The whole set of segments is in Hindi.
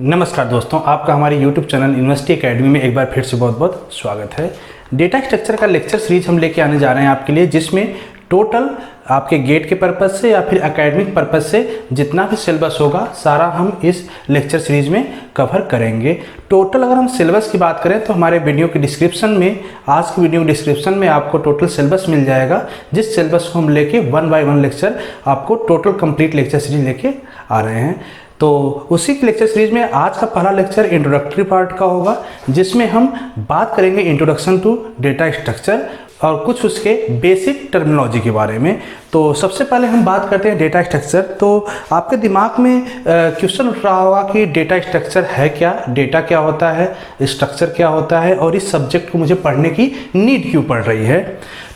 नमस्कार दोस्तों, आपका हमारे YouTube चैनल यूनिवर्सिटी एकेडमी में एक बार फिर से बहुत बहुत स्वागत है। डेटा स्ट्रक्चर का लेक्चर सीरीज हम लेके आने जा रहे हैं आपके लिए, जिसमें टोटल आपके गेट के पर्पज़ से या फिर एकेडमिक पर्पज़ से जितना भी सिलेबस होगा सारा हम इस लेक्चर सीरीज में कवर करेंगे। टोटल अगर हम सिलेबस की बात करें तो हमारे वीडियो के डिस्क्रिप्शन में, आज की वीडियो डिस्क्रिप्शन में आपको टोटल सिलेबस मिल जाएगा, जिस सिलेबस को हम लेके 1 बाय 1 लेक्चर आपको टोटल कंप्लीट लेक्चर सीरीज लेके आ रहे हैं। तो उसी के लेक्चर सीरीज में आज का पहला लेक्चर इंट्रोडक्टरी पार्ट का होगा, जिसमें हम बात करेंगे इंट्रोडक्शन टू डेटा स्ट्रक्चर और कुछ उसके बेसिक टर्मिनोलॉजी के बारे में। तो सबसे पहले हम बात करते हैं डेटा स्ट्रक्चर। तो आपके दिमाग में क्वेश्चन उठ रहा होगा कि डेटा स्ट्रक्चर है क्या, डेटा क्या होता है, स्ट्रक्चर क्या होता है और इस सब्जेक्ट को मुझे पढ़ने की नीड क्यों पड़ रही है।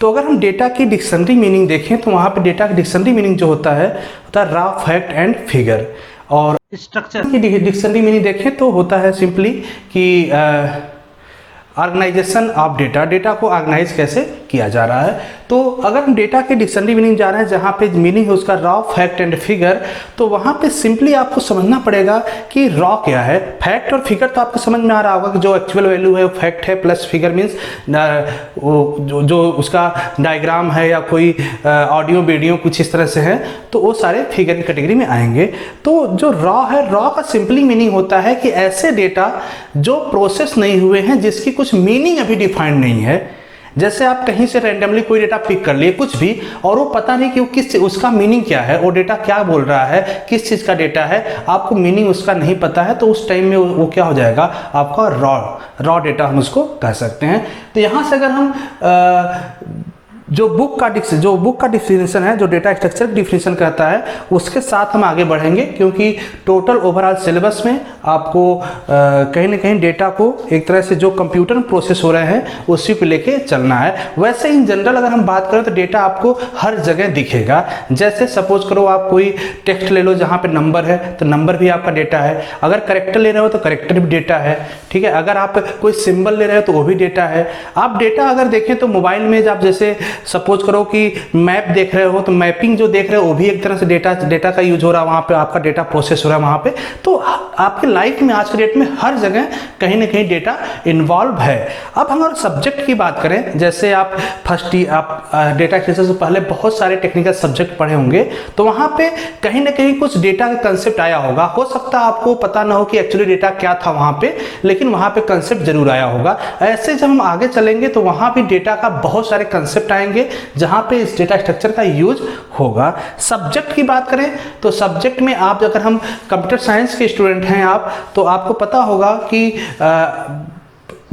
तो अगर हम डेटा की डिक्शनरी मीनिंग देखें तो वहाँ पे डेटा की डिक्शनरी मीनिंग जो होता है रॉ, फैक्ट एंड फिगर। और स्ट्रक्चर की डिक्शनरी मीनिंग देखें तो होता है सिंपली कि ऑर्गेनाइजेशन ऑफ डेटा, डेटा को ऑर्गेनाइज कैसे किया जा रहा है। तो अगर हम डेटा के डिक्शनरी मीनिंग जा रहे हैं जहाँ पे मीनिंग है उसका रॉ, फैक्ट एंड फिगर, तो वहाँ पे सिंपली आपको समझना पड़ेगा कि रॉ क्या है। फैक्ट और फिगर तो आपको समझ में आ रहा होगा कि जो एक्चुअल वैल्यू है वो फैक्ट है, प्लस फिगर मीन्स जो उसका डायग्राम है या कोई ऑडियो वीडियो कुछ इस तरह से है, तो वो सारे फिगर की कैटेगरी में आएंगे। तो जो रॉ है, रॉ का सिंपली मीनिंग होता है कि ऐसे डेटा जो प्रोसेस नहीं हुए हैं, जिसकी कुछ मीनिंग अभी डिफाइंड नहीं है। जैसे आप कहीं से रैंडमली कोई डेटा पिक कर लिए कुछ भी, और वो पता नहीं कि वो किस, उसका मीनिंग क्या है, वो डेटा क्या बोल रहा है, किस चीज़ का डेटा है, आपको मीनिंग उसका नहीं पता है, तो उस टाइम में वो क्या हो जाएगा, आपका रॉ डेटा हम उसको कह सकते हैं। तो यहाँ से अगर हम जो बुक का डिफिनेशन है, जो डेटा स्ट्रक्चर डिफिनेशन कहता है, उसके साथ हम आगे बढ़ेंगे, क्योंकि टोटल ओवरऑल सिलेबस में आपको कहीं ना कहीं डेटा को एक तरह से जो कंप्यूटर में प्रोसेस हो रहे हैं उसी को लेके चलना है। वैसे इन जनरल अगर हम बात करें तो डेटा आपको हर जगह दिखेगा। जैसे सपोज करो आप कोई टेक्स्ट ले लो जहाँ पे नंबर है, तो नंबर भी आपका डेटा है। अगर करेक्टर ले रहे हो तो करेक्टर भी डेटा है, ठीक है। अगर आप कोई सिंबल ले रहे हो तो वो भी डेटा है। आप डेटा अगर देखें तो मोबाइल में आप जैसे सपोज करो कि मैप देख रहे हो, तो मैपिंग जो देख रहे हो वो भी एक तरह से डेटा का यूज हो रहा है, वहाँ पे आपका डेटा प्रोसेस हो रहा है वहाँ पे। तो आपके लाइफ में आज के डेट में हर जगह कहीं ना कहीं डेटा इन्वॉल्व है। अब हम अगर सब्जेक्ट की बात करें, जैसे आप डेटा स्ट्रक्चर से पहले बहुत सारे टेक्निकल सब्जेक्ट पढ़े होंगे, तो वहाँ पे कहीं ना कहीं कुछ डेटा का कंसेप्ट आया होगा। हो सकता है आपको पता ना हो कि एक्चुअली डेटा क्या था वहाँ पे, लेकिन वहाँ पे कंसेप्ट जरूर आया होगा। ऐसे जब हम आगे चलेंगे तो वहाँ भी डेटा का बहुत सारे कंसेप्ट आएंगे जहां पे इस डेटा स्ट्रक्चर का यूज होगा। सब्जेक्ट की बात करें तो सब्जेक्ट में आप, अगर हम कंप्यूटर साइंस के स्टूडेंट हैं आप, तो आपको पता होगा कि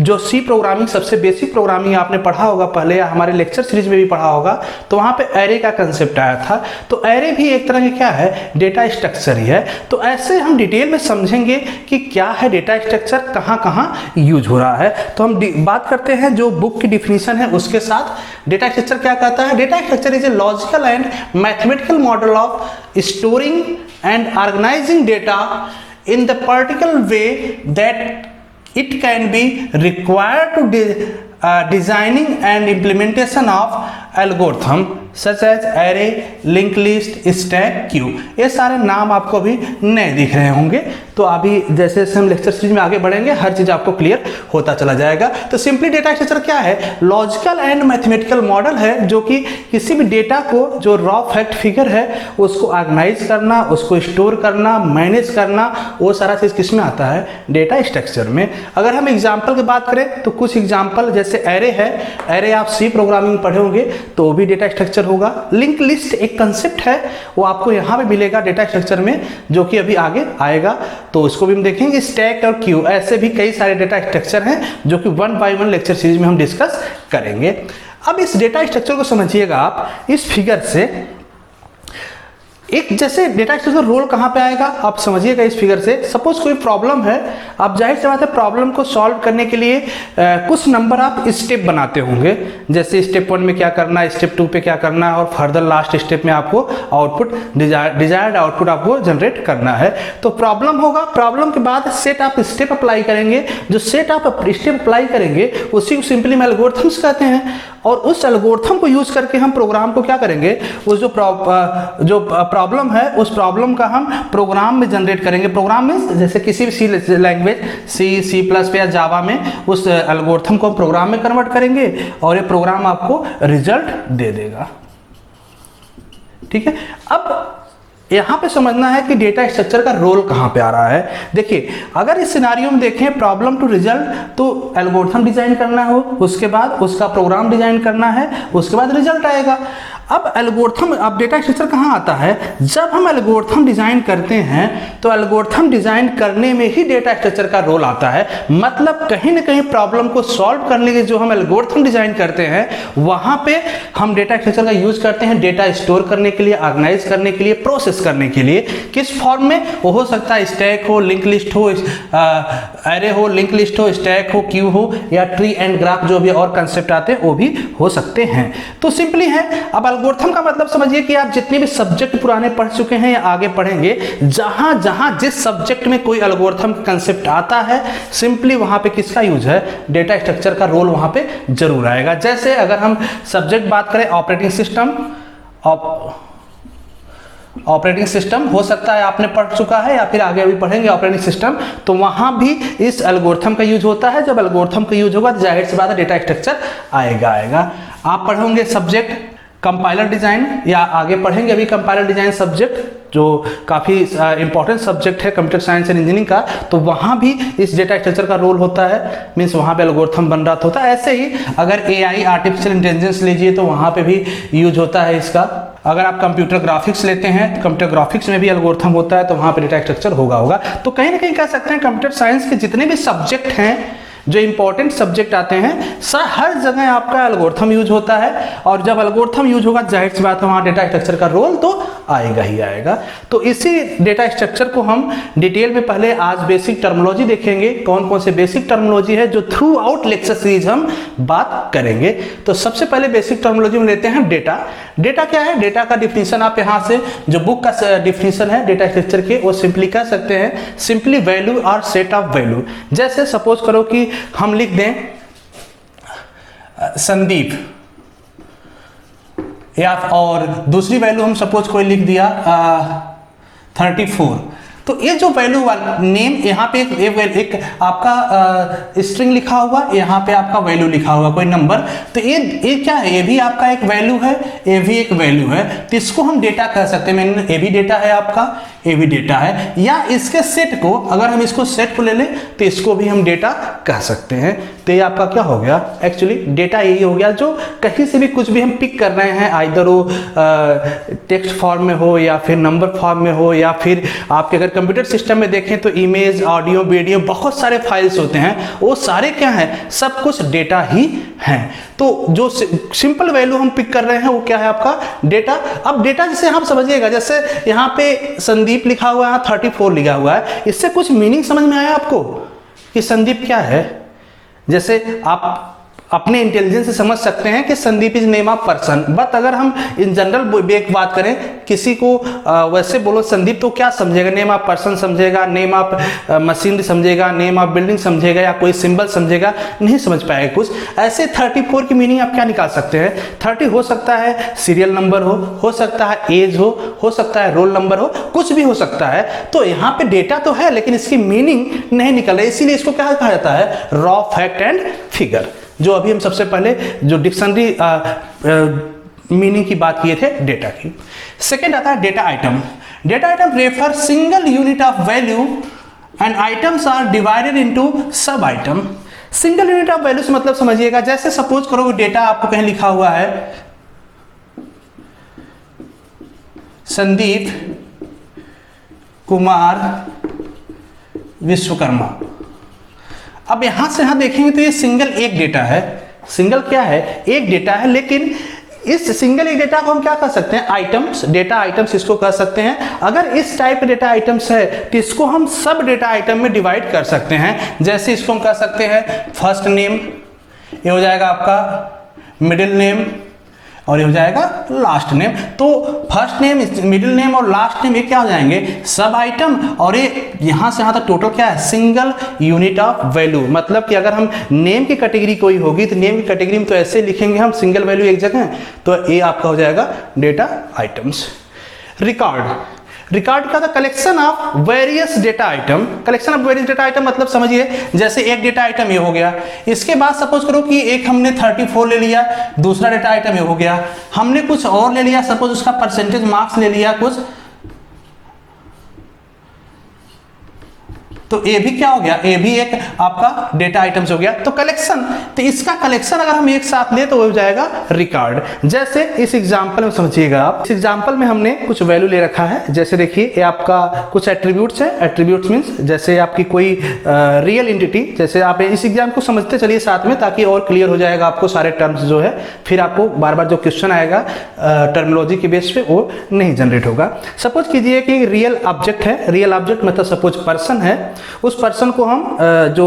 जो सी प्रोग्रामिंग, सबसे बेसिक प्रोग्रामिंग आपने पढ़ा होगा पहले, या हमारे लेक्चर सीरीज में भी पढ़ा होगा, तो वहाँ पे एरे का कंसेप्ट आया था। तो एरे भी एक तरह की क्या है, डेटा स्ट्रक्चर ही है। तो ऐसे हम डिटेल में समझेंगे कि क्या है डेटा स्ट्रक्चर, कहाँ कहाँ यूज हो रहा है। तो हम बात करते हैं जो बुक की डिफिनीशन है उसके साथ। डेटा स्ट्रक्चर क्या कहता है? Data structure is a logical and mathematical model of storing and organizing data in the particular way that it can be required to designing and implementation of algorithm such as array, linked list, stack, queue। ये सारे नाम आपको अभी नए दिख रहे होंगे। तो अभी जैसे जैसे हम लेक्चर सीरीज में आगे बढ़ेंगे हर चीज़ आपको क्लियर होता चला जाएगा। तो सिंपली डेटा स्ट्रक्चर क्या है? लॉजिकल एंड मैथमेटिकल मॉडल है जो कि किसी भी डेटा को, जो रॉ, फैक्ट, फिगर है, उसको ऑर्गेनाइज करना, उसको स्टोर करना, मैनेज करना, वो सारा चीज़ किस में आता है? डेटा स्ट्रक्चर में। अगर हम एग्जाम्पल की बात करें तो कुछ एग्जाम्पल, जैसे एरे है, एरे आप सी प्रोग्रामिंग पढ़े होंगे तो वो भी डेटा स्ट्रक्चर होगा। लिंक लिस्ट एक कंसेप्ट है, वो आपको यहाँ पे मिलेगा डेटा स्ट्रक्चर में, जो कि अभी आगे आएगा, तो उसको भी हम देखेंगे। स्टैक और क्यू, ऐसे भी कई सारे डेटा स्ट्रक्चर हैं जो कि 1 बाय 1 लेक्चर सीरीज में हम डिस्कस करेंगे। अब इस डेटा स्ट्रक्चर को समझिएगा आप इस फिगर से। एक जैसे डेटा स्ट्रक्चर रोल कहाँ पे आएगा आप समझिएगा इस फिगर से। सपोज कोई प्रॉब्लम है, आप जाहिर सी बात है प्रॉब्लम को सॉल्व करने के लिए कुछ नंबर आप स्टेप बनाते होंगे, जैसे स्टेप 1 में क्या करना है, स्टेप 2 पे क्या करना है, और फर्दर लास्ट स्टेप में आपको आउटपुट, डिजायर्ड आउटपुट आपको जनरेट करना है। तो प्रॉब्लम होगा, प्रॉब्लम के बाद सेट आप स्टेप अप्लाई करेंगे। जो सेट आप स्टेप अप्लाई करेंगे उसी को सिंपली में एल्गोरिथम्स कहते हैं, और उस एल्गोरिथम को यूज करके हम प्रोग्राम को क्या करेंगे, वो जो प्रॉब्लम है उस प्रॉब्लम का हम प्रोग्राम में जनरेट करेंगे। प्रोग्राम में जैसे किसी भी सी लैंग्वेज, सी प्लस या जावा में उस एल्गोरिथम को हम प्रोग्राम में कन्वर्ट करेंगे और ये प्रोग्राम आपको रिजल्ट दे देगा। ठीक है, अब यहां पे समझना है कि डेटा स्ट्रक्चर का रोल कहां पे आ रहा है। देखिए, अगर इस सिनारियो में देखें प्रॉब्लम टू रिजल्ट, तो एल्गोरिथम डिजाइन करना हो, उसके बाद उसका प्रोग्राम डिजाइन करना है, उसके बाद रिजल्ट आएगा। अब एल्गोरिथम, अब डेटा स्ट्रक्चर कहाँ आता है? जब हम एल्गोरिथम डिजाइन करते हैं तो एल्गोरिथम डिजाइन करने में ही डेटा स्ट्रक्चर का रोल आता है। मतलब कहीं ना कहीं प्रॉब्लम को सॉल्व करने के जो हम एल्गोरिथम डिजाइन करते हैं वहां पे हम डेटा स्ट्रक्चर का यूज करते हैं डेटा स्टोर करने के लिए, ऑर्गेनाइज करने के लिए, प्रोसेस करने के लिए। किस फॉर्म में? वो हो सकता है स्टैक हो, लिंक लिस्ट हो, एरे हो, लिंक लिस्ट हो, स्टैक हो, क्यू हो, या ट्री एंड ग्राफ, जो भी और कंसेप्ट आते हैं वो भी हो सकते हैं। तो सिंपली है, अब एल्गोरिथम का मतलब समझिए कि आप जितने भी सब्जेक्ट पुराने पढ़ चुके हैं या आगे पढ़ेंगे, जहां जहां जिस सब्जेक्ट में कोई एल्गोरिथम कंसेप्ट आता है, सिंपली वहां पे किसका यूज है? डेटा स्ट्रक्चर का रोल वहां पे जरूर आएगा। जैसे अगर हम सब्जेक्ट बात करें ऑपरेटिंग सिस्टम, ऑपरेटिंग सिस्टम हो सकता है आपने पढ़ चुका है या फिर आगे अभी पढ़ेंगे ऑपरेटिंग सिस्टम, तो वहां भी इस एल्गोरिथम का यूज होता है। जब एल्गोरिथम का यूज होगा तो जाहिर सी बात है डेटा स्ट्रक्चर आएगा। आप पढ़ोगे सब्जेक्ट कंपाइलर डिजाइन, या आगे पढ़ेंगे अभी कंपाइलर डिजाइन सब्जेक्ट जो काफ़ी इंपॉर्टेंट सब्जेक्ट है कंप्यूटर साइंस एंड इंजीनियरिंग का, तो वहाँ भी इस डेटा स्ट्रक्चर का रोल होता है। मीन्स वहाँ पे एल्गोरिथम बन रहा होता है। ऐसे ही अगर AI आर्टिफिशियल इंटेलिजेंस लीजिए तो वहाँ पे भी यूज होता है इसका। अगर आप कंप्यूटर ग्राफिक्स लेते हैं तो कंप्यूटर ग्राफिक्स में भी एल्गोरिथम होता है, तो वहाँ पे डेटा स्ट्रक्चर होगा। तो कहीं ना कहीं कह सकते हैं कंप्यूटर साइंस के जितने भी सब्जेक्ट हैं, जो इंपॉर्टेंट सब्जेक्ट आते हैं, हर जगह आपका एल्गोरिथम यूज होता है। और जब एल्गोरिथम यूज होगा जाहिर सी बात है वहाँ डेटा स्ट्रक्चर का रोल तो आएगा ही आएगा। तो इसी डेटा स्ट्रक्चर को हम डिटेल में पहले आज बेसिक टर्मिनोलॉजी देखेंगे, कौन कौन से बेसिक टर्मिनोलॉजी है जो थ्रू आउट लेक्चर सीरीज हम बात करेंगे। तो सबसे पहले बेसिक टर्मिनोलॉजी में लेते हैं डेटा। डेटा क्या है? डेटा का डिफिनीशन आप यहाँ से जो बुक का डिफिनीशन है डेटा स्ट्रक्चर के, वो सिंपली कह सकते हैं सिंपली वैल्यू और सेट ऑफ वैल्यू। जैसे सपोज करो कि हम लिख दें संदीप, या और दूसरी वैल्यू हम सपोज कोई लिख दिया 34। तो ये जो वैल्यू वाला नेम, यहाँ पे एक आपका स्ट्रिंग लिखा हुआ, यहाँ पे आपका वैल्यू लिखा हुआ कोई नंबर, तो ये क्या है? ये भी आपका एक वैल्यू है, ये भी एक वैल्यू है, तो इसको हम डेटा कह सकते हैं। ये भी डेटा है आपका, ये भी डेटा है। या इसके सेट को, अगर हम इसको सेट को ले लें तो इसको भी हम डेटा कह सकते हैं। तो ये आपका क्या हो गया? एक्चुअली डेटा यही हो गया जो कहीं से भी कुछ भी हम पिक कर रहे हैं, आइदर वो टेक्स्ट फॉर्म में हो या फिर नंबर फॉर्म में हो, या फिर आपके अगर कंप्यूटर सिस्टम में देखें तो इमेज, ऑडियो, वीडियो, बहुत सारे फाइल्स होते हैं, वो सारे क्या हैं? सब कुछ डेटा ही हैं। तो जो सिंपल वैल्यू हम पिक कर रहे हैं वो क्या है? आपका डेटा। अब डेटा जैसे आप समझिएगा, जैसे यहाँ पे संदीप लिखा हुआ है, 34 लिखा हुआ है, इससे कुछ मीनिंग समझ में आया आपको कि संदीप क्या है? जैसे आप अपने इंटेलिजेंस से समझ सकते हैं कि Sandeep is name of person. But अगर हम इन जनरल एक बात करें, किसी को वैसे बोलो संदीप, तो क्या समझेगा? नेम ऑफ पर्सन समझेगा, नेम ऑफ मशीनरी समझेगा, नेम ऑफ बिल्डिंग समझेगा, या कोई सिंबल समझेगा? नहीं समझ पाएगा कुछ। ऐसे 34 की मीनिंग आप क्या निकाल सकते हैं? 30 हो सकता है सीरियल नंबर हो सकता है एज हो सकता है रोल नंबर हो, कुछ भी हो सकता है। तो यहाँ पे डेटा तो है लेकिन इसकी मीनिंग नहीं निकल रही, इसीलिए इसको क्या कहा जाता है? Raw fact and figure. जो अभी हम सबसे पहले जो डिक्शनरी मीनिंग की बात किए थे डेटा की। सेकेंड आता है data item. Data item refer single unit of value and items are divided into sub item. Single unit of value से मतलब समझिएगा, जैसे सपोज करो डेटा आपको कहीं लिखा हुआ है संदीप कुमार विश्वकर्मा। अब यहां से यहां देखेंगे तो ये सिंगल एक डेटा है। सिंगल क्या है? एक डेटा है, लेकिन इस सिंगल एक डेटा को हम क्या कर सकते हैं? आइटम्स, डेटा आइटम्स इसको कह सकते हैं। अगर इस टाइप के डेटा आइटम्स है तो इसको हम सब डेटा आइटम में डिवाइड कर सकते हैं। जैसे इसको हम कह सकते हैं फर्स्ट नेम, ये हो जाएगा आपका मिडिल नेम, और ये हो जाएगा लास्ट नेम। तो फर्स्ट नेम, मिडिल नेम और लास्ट नेम ये क्या हो जाएंगे? सब आइटम। और ये यहाँ से यहाँ तक टोटल क्या है? Single unit of value. मतलब कि अगर हम नेम की कैटेगरी कोई होगी तो नेम की कैटेगरी में तो ऐसे लिखेंगे हम सिंगल वैल्यू एक जगह, तो ये आपका हो जाएगा डेटा आइटम्स। रिकॉर्ड का था collection of various data item. Collection of various data item मतलब समझिए, जैसे एक डेटा आइटम ये हो गया, इसके बाद सपोज करो कि एक हमने 34 ले लिया, दूसरा डेटा आइटम ये हो गया, हमने कुछ और ले लिया, सपोज उसका परसेंटेज मार्क्स ले लिया कुछ, तो ए भी क्या हो गया, ए भी एक आपका डेटा आइटम्स हो गया। तो कलेक्शन, तो इसका कलेक्शन अगर हम एक साथ ले तो हो जाएगा रिकॉर्ड। जैसे इस एग्जांपल में समझिएगा आप, इस एग्जांपल में हमने कुछ वैल्यू ले रखा है, जैसे देखिए ये आपका कुछ एट्रीब्यूट्स है। एट्रीब्यूट्स मींस जैसे आपकी कोई रियल एंटिटी, जैसे आप इस एग्जाम को समझते चलिए साथ में, ताकि और क्लियर हो जाएगा आपको सारे टर्म्स जो है, फिर आपको बार बार जो क्वेश्चन आएगा टर्मिनोलॉजी के बेस पे वो नहीं जनरेट होगा। सपोज कीजिए कि रियल ऑब्जेक्ट है, रियल ऑब्जेक्ट मतलब सपोज पर्सन है, उस पर्सन को हम जो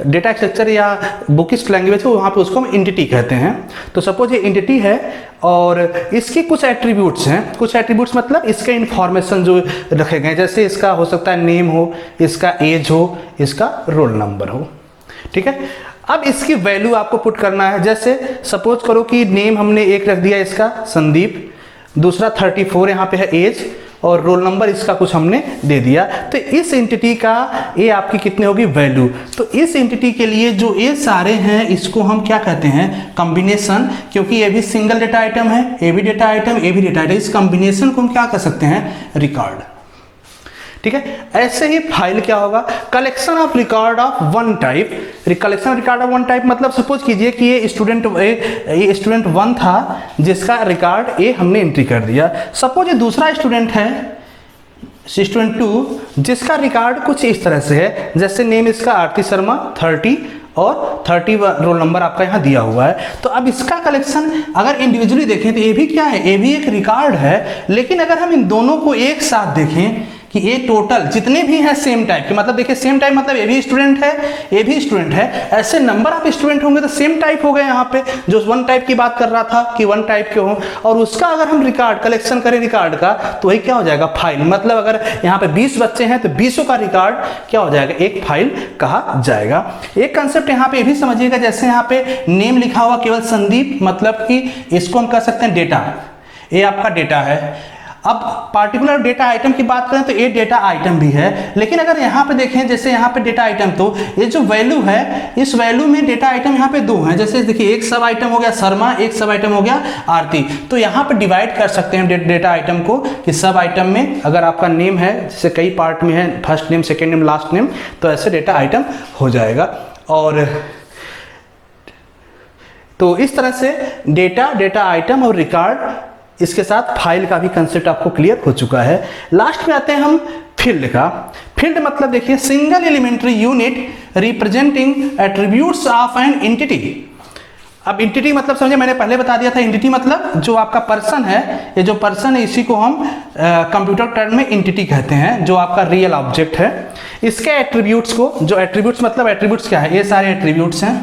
डेटा स्ट्रक्चर या बुकिश लैंग्वेज है वहाँ पे उसको हम एंटिटी कहते हैं। तो सपोज ये एंटिटी है और इसके कुछ एट्रीब्यूट्स हैं, कुछ एट्रीब्यूट्स मतलब इसके इंफॉर्मेशन जो रखे गए, जैसे इसका हो सकता है नेम हो, इसका एज हो, इसका रोल नंबर हो, ठीक है। अब इसकी वैल्यू आपको पुट करना है, जैसे सपोज करो कि नेम हमने एक रख दिया इसका संदीप, दूसरा 34 यहाँ पे है एज, और रोल नंबर इसका कुछ हमने दे दिया। तो इस एंटिटी का ये आपकी कितने होगी वैल्यू। तो इस एंटिटी के लिए जो ये सारे हैं इसको हम क्या कहते हैं, कॉम्बिनेशन, क्योंकि ये भी सिंगल डेटा आइटम है, ये भी डेटा आइटम, ये भी डेटा आइटम, इस कॉम्बिनेशन को हम क्या कर सकते हैं, रिकॉर्ड, ठीक है। ऐसे ही फाइल क्या होगा, collection of record of one type. Collection of record of one type मतलब सपोज कीजिए कि ये स्टूडेंट 1 था जिसका रिकॉर्ड ए हमने एंट्री कर दिया। सपोज ये दूसरा स्टूडेंट है स्टूडेंट 2 जिसका रिकॉर्ड कुछ इस तरह से है, जैसे नेम इसका आरती शर्मा 30 और 30 रोल नंबर आपका यहाँ दिया हुआ है। तो अब इसका कलेक्शन अगर इंडिविजुअली देखें तो ये भी क्या है, ये भी एक रिकॉर्ड है। लेकिन अगर हम इन दोनों को एक साथ देखें कि ये टोटल जितने भी हैं सेम टाइप के, मतलब देखिए सेम टाइप मतलब ये भी स्टूडेंट है, ये भी स्टूडेंट है, ऐसे नंबर ऑफ स्टूडेंट होंगे तो सेम टाइप हो गए। यहाँ पे जो वन टाइप की बात कर रहा था कि वन टाइप के हो, और उसका अगर हम रिकॉर्ड कलेक्शन करें रिकॉर्ड का, तो वही क्या हो जाएगा, फाइल। मतलब अगर यहाँ पे 20 बच्चे हैं तो 20 का रिकॉर्ड क्या हो जाएगा, एक फाइल कहा जाएगा। एक कंसेप्ट यहाँ पे ये भी समझिएगा, जैसे यहाँ पे नेम लिखा हुआ केवल संदीप, मतलब कि इसको हम कह सकते हैं डेटा, ये आपका डेटा है। अब पार्टिकुलर डेटा आइटम की बात करें तो ये डेटा आइटम भी है, लेकिन अगर यहाँ पे देखें, जैसे यहाँ पे डेटा आइटम, तो ये जो वैल्यू है इस वैल्यू में डेटा आइटम यहाँ पे 2 हैं। जैसे देखिए एक सब आइटम हो गया शर्मा, एक सब आइटम हो गया आरती। तो यहाँ पे डिवाइड कर सकते हैं डेटा आइटम को कि सब आइटम में अगर आपका नेम है, जैसे कई पार्ट में है, first name, second name, last name, तो ऐसे डेटा आइटम हो जाएगा। और तो इस तरह से डेटा आइटम और रिकॉर्ड, इसके साथ फाइल का भी कंसेप्ट आपको क्लियर हो चुका है। लास्ट में आते हैं हम फील्ड का। फील्ड मतलब देखिए single elementary unit representing attributes of an entity. अब एंटिटी मतलब समझे, मैंने पहले बता दिया था, एंटिटी मतलब जो आपका पर्सन है, ये जो पर्सन है इसी को हम कंप्यूटर टर्म में एंटिटी कहते हैं, जो आपका रियल ऑब्जेक्ट है। इसके एट्रीब्यूट्स को, जो एट्रीब्यूट्स मतलब एट्रीब्यूट्स क्या है, ये सारे एट्रीब्यूट्स हैं।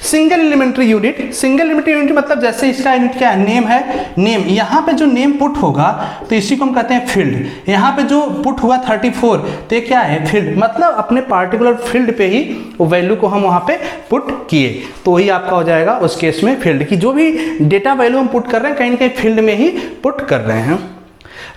Single elementary unit, single elementary unit मतलब जैसे इसका यूनिट क्या है, नेम है, नेम, यहाँ पे जो नेम पुट होगा तो इसी को हम कहते हैं फील्ड। यहाँ पे जो पुट हुआ 34, तो ये क्या है, फील्ड, मतलब अपने पार्टिकुलर फील्ड पे ही वो वैल्यू को हम वहाँ पे पुट किए, तो वही आपका हो जाएगा उस केस में फील्ड की। जो भी डेटा वैल्यू हम पुट कर रहे हैं कहीं ना कहीं फील्ड में ही पुट कर रहे हैं।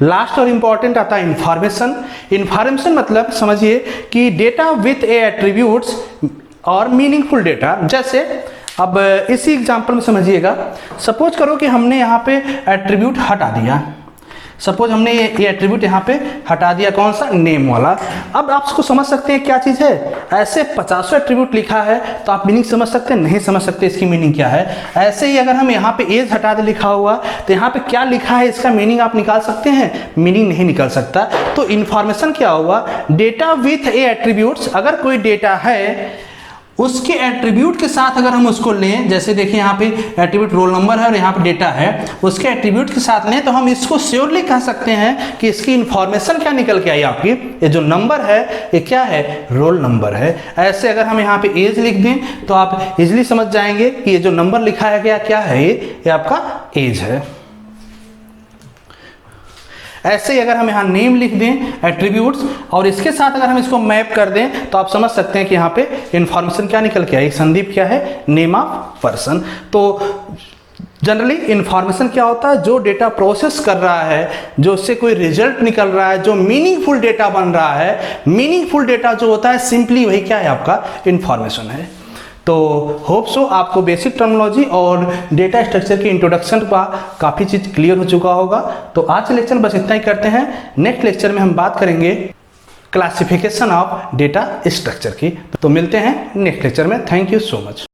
लास्ट और इंपॉर्टेंट आता है इंफॉर्मेशन। इंफॉर्मेशन मतलब समझिए कि डेटा विथ ए एट्रीब्यूट्स और मीनिंगफुल डेटा। जैसे अब इसी एग्जांपल में समझिएगा, सपोज करो कि हमने यहाँ पे एट्रीब्यूट हटा दिया, सपोज हमने ये एट्रीब्यूट यहाँ पे हटा दिया, कौन सा, नेम वाला। अब आप इसको समझ सकते हैं क्या चीज़ है, ऐसे 50 एट्रीब्यूट लिखा है तो आप मीनिंग समझ सकते हैं, नहीं समझ सकते इसकी मीनिंग क्या है। ऐसे ही अगर हम यहाँ पे एज हटा दे लिखा हुआ, तो यहाँ पे क्या लिखा है इसका मीनिंग आप निकाल सकते हैं, मीनिंग नहीं निकल सकता। तो इन्फॉर्मेशन क्या हुआ, डेटा विथ ए एट्रीब्यूट्स, अगर कोई डेटा है उसके एट्रीब्यूट के साथ अगर हम उसको लें, जैसे देखिए यहाँ पे एट्रीब्यूट रोल नंबर है और यहाँ पे डेटा है, उसके एट्रीब्यूट के साथ लें, तो हम इसको श्योरली कह सकते हैं कि इसकी इन्फॉर्मेशन क्या निकल के आई आपकी, ये जो नंबर है ये क्या है, रोल नंबर है। ऐसे अगर हम यहाँ पे एज लिख दें तो आप इजिली समझ जाएंगे कि ये जो नंबर लिखा है क्या है, ये आपका एज है। ऐसे ही अगर हम यहाँ नेम लिख दें एट्रीब्यूट्स, और इसके साथ अगर हम इसको मैप कर दें तो आप समझ सकते हैं कि यहाँ पे इंफॉर्मेशन क्या निकल के आई, संदीप क्या है, नेम ऑफ पर्सन। तो जनरली इन्फॉर्मेशन क्या होता है, जो डेटा प्रोसेस कर रहा है, जो उससे कोई रिजल्ट निकल रहा है, जो मीनिंगफुल डेटा बन रहा है, मीनिंगफुल डेटा जो होता है सिंपली वही क्या है, आपका इन्फॉर्मेशन है। तो होप सो आपको बेसिक टर्मिनोलॉजी और डेटा स्ट्रक्चर की इंट्रोडक्शन का काफ़ी चीज़ क्लियर हो चुका होगा। तो आज के लेक्चर बस इतना ही करते हैं। नेक्स्ट लेक्चर में हम बात करेंगे क्लासिफिकेशन ऑफ डेटा स्ट्रक्चर की। तो मिलते हैं नेक्स्ट लेक्चर में। Thank you so much.